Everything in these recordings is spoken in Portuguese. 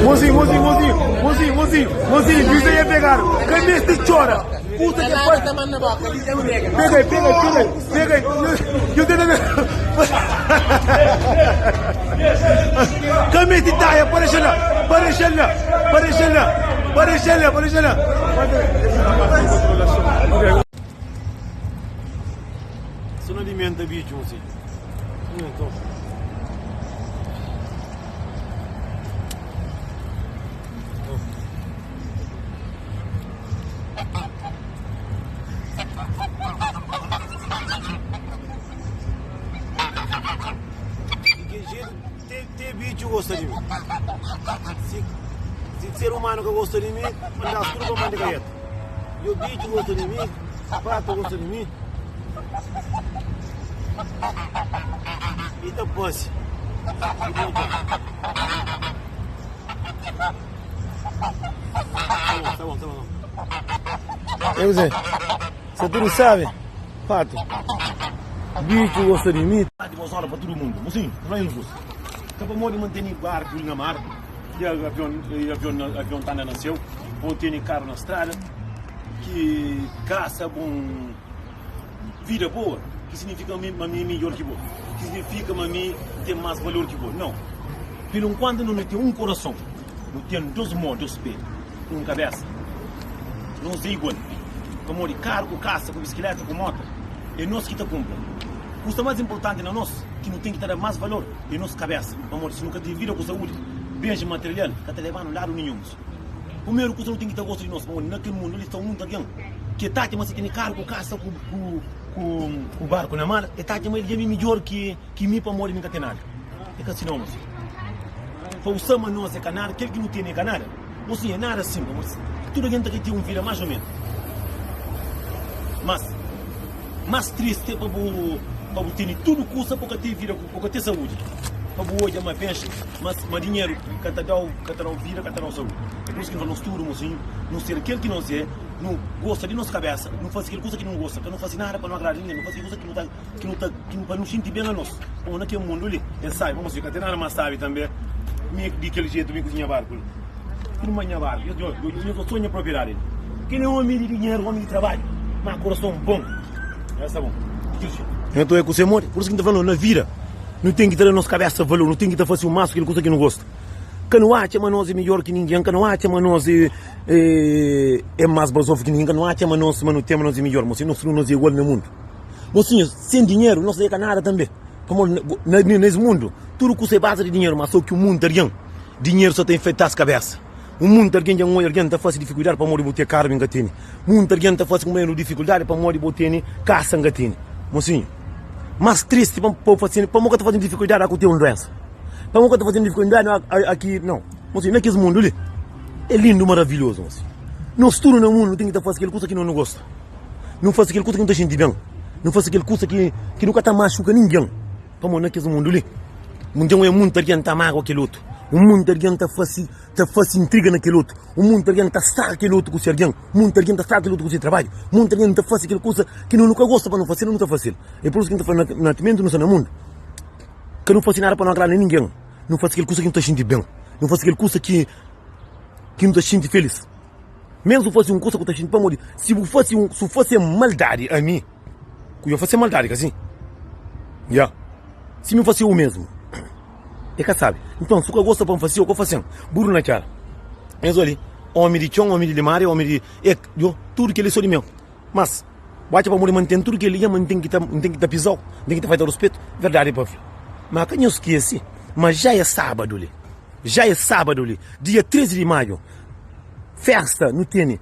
Mozinho, diz aí, pegaram. Cadê este chora? Puta que pariu. Pega aí. Eu tenho. Cadê este taia? Aparece lá. Você não alimenta bicho, mozinho. Então. Ter bicho gosta de mim. Se ser humano que gosta de mim, manda as tudo para mandar gaeta. E o bicho gosta de mim, o pato gosta de mim. E depois. Tá bom. Eu Zé, você tudo sabe? Pato, bicho gosta de mim. Vou falar para todo mundo, mocinho, não é injusto. Acaba de manter barco na mar, e o avião tá nasceu, ou tem carro na estrada, que caça com vida boa, que significa a mim melhor que boa, que significa a mim ter mais valor que boa. Não. Pelo enquanto não tem um coração, não tem dois mãos, dois pés, uma cabeça. Não é igual. Como de carro, com caça, com bicicleta, com moto. É nós que está cumprindo. O que é mais importante na nós, que não tem que dar mais valor, é nossa cabeça. Amor, se nunca tem vida com saúde, bens material, que está levando lado nenhum. Primeiro, que não tem que ter gosto de nós, amor, naquele mundo, eles estão muito alguém. Que está mas tem carro, com caça, com barco na mar, e está mas ele é melhor que mim para amor e nunca tem nada. É que assim não, moço. Para o sama nós é canário, aquele que não tem nem canário, moço, é nada assim, moço. Tudo gente que tem vida mais ou menos. Mas, mais triste é para ter tudo custa porque ter vida, porque ter saúde. Para hoje é mais pensa, mas dinheiro que te dá vida, que te dá saúde. É por isso que nós tudo, mocinho, não ser aquele que não é, não gosta de nossa cabeça, não faz aquela coisa que não gosta, que não faz nada para não agradar ninguém, não faz coisa que não para não sentir bem a nós. Ou naquele mundo ali, ele sabe, vamos ver, que tem nada mais sabe também, daquele jeito, me cozinha barco. Que não manha barco, eu sonho a propriedade. Que não é homem de dinheiro, homem de trabalho, mas coração bom. Essa é bom. Então é que você morre, por isso que a gente está falando na vida. Não tem que ter a nossa cabeça valor, não tem que estar fazendo o máximo aquela coisa que não gosta. Que não acha que nós é melhor que ninguém, que não acha que nós é mais basófilo que ninguém, que não acha que nós é melhor, mas nós não é igual no mundo. Mocinho, sem dinheiro, não sei nada também. Como nesse mundo, tudo que você base de dinheiro, mas só que o mundo tem dinheiro só tem feito as cabeças. O mundo tem alguém está fazendo dificuldade para morrer botar carro em gatine. O mundo tem está fazendo dificuldade para morrer botar caça em gatine. Mocinho, mais triste para morrer está fazendo dificuldade aqui ter uma doença. Para morrer está fazendo dificuldade aqui, não. Mocinho, naquele mundo ali, é lindo, maravilhoso, mocinho. Nós tudo no mundo tem que fazer aquela coisa que não gosta. Não faz aquela coisa que não está sentindo bem. Não faz aquela coisa que nunca está machuca ninguém. Para morrer naquele mundo ali. Então é muito que está mal com aquele outro. O mundo alguém está fazendo intriga naquele outro. O mundo alguém está estar aquele outro com o seu alguém. O mundo alguém está estar aquele outro com o seu trabalho. O mundo alguém está fazendo aquela coisa que não nunca gosta para não fazer, não está fazendo. É por isso que a gente está falando na mente não está no mundo. Que não faz nada para não agradar ninguém. Não faz aquela coisa que não está sentindo bem. Não faz aquela coisa que não está sentindo feliz. Mesmo se fosse uma coisa que está sentindo para morrer. Se fosse maldade a mim, eu ia fazer maldade, assim. Se me fosse o mesmo. É que sabe. Então, se eu gosto para fazer, eu vou fazer. Burro na cara. É ali. Homem de chão, homem de limare, homem de. Tudo que ele sou de meu. Mas, bate para morrer, mantém tudo que ele ama, tem que estar pisado, tem que estar feito respeito. Verdade, para filho. Mas quem eu esqueci? Mas já é sábado ali. Dia 13 de maio. Festa no Tene.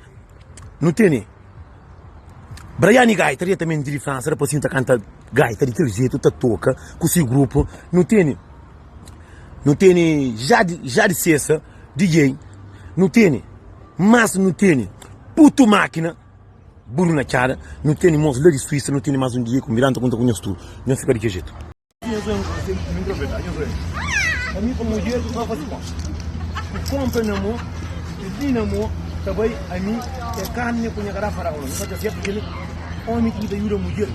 Brian Gaita, também de França, era para cima cantar gaita de aquele jeito, toca, com esse grupo. Não tem já de cessa, DJ, não tem, mas não tem, puto máquina, burro na cara, não tem mais lei de Suíça, não tem mais um dia com miranda contra conheço tudo, não fica de que jeito. A mim como mulher, tu vai fazer conta. Tu compra na mão, tu diz na mão, também a mim é carne com a garrafa para não fazer certo porque ele homem que te ajuda a mulher,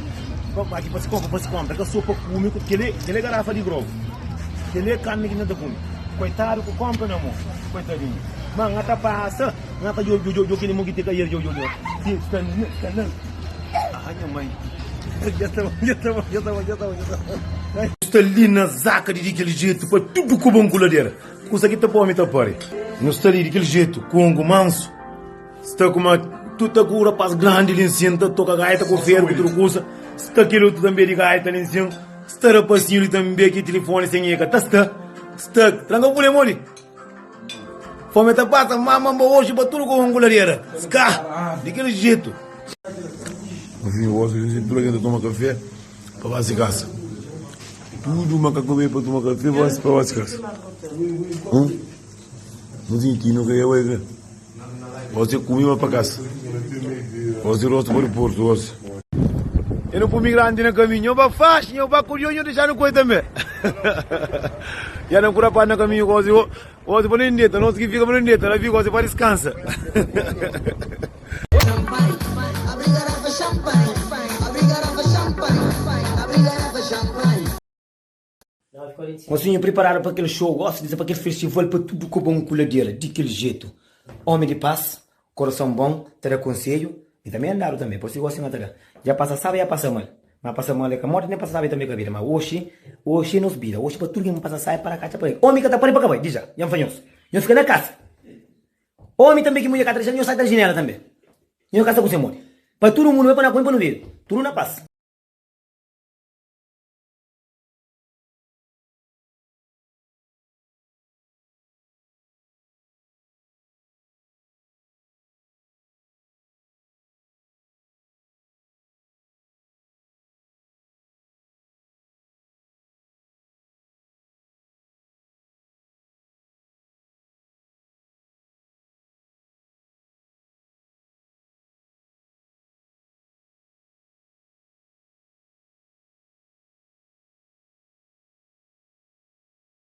aqui para se compra, que eu sou para comer, que ele é garrafa de grovo. Ele é carne que não dá come. Coitado que compra, não, amor. Coitadinho. Mas ngata passa. Ngata yo que nem mogite cair yo. Sim, está não. Ai, minha mãe. Já estava. Está ali na zaca de aquele jeito, para tudo com bom coladeira. Coisa que tá pô me tapare. Não está ali daquele jeito, Congo manso. Está com uma tuta cura para grande ali em cima, toca gaita com ferro, com outra coisa. Está aquilo também de gaita ali em cima. Está rapazinho também que telefone sem eca. Está, tranca por ali. Fome tá passa, mama hoje para tudo com coladeira. Ska, daquele jeito. Assim, eu gosto de tudo que toma café para fazer casa. Tudo macaco veio para tomar café para fazer casa. Não tinha que não queria ver. Você comia para casa. Você rosta para o porto, você. Eu não fui migrante no caminho, eu vou fácil, eu vou curioso, eu deixar no coisa também. Já não cura para no caminho, você para nem neta, não se fica para neta, ela fica você para descansar. Conseguinho preparar para aquele show, gosto de dizer para aquele festival, para tudo com bom coladeira, daquele jeito. Homem de paz, coração bom, ter conselho e também andaram também, por isso gosto de matar. Já passa sabe, já passa mal. Mas passa mal é que a morte nem passa sabe também com a vida, mas hoje nos vida, hoje para tudo que me passa sai para cá, para aí. Homem que está para cá, diz já, já me fanhos. Eu fico na casa. Homem também que mulher cá, eu sai da janela também. Eu casa com você morre. Para todo mundo vai para na coisa para não ver, tudo na paz.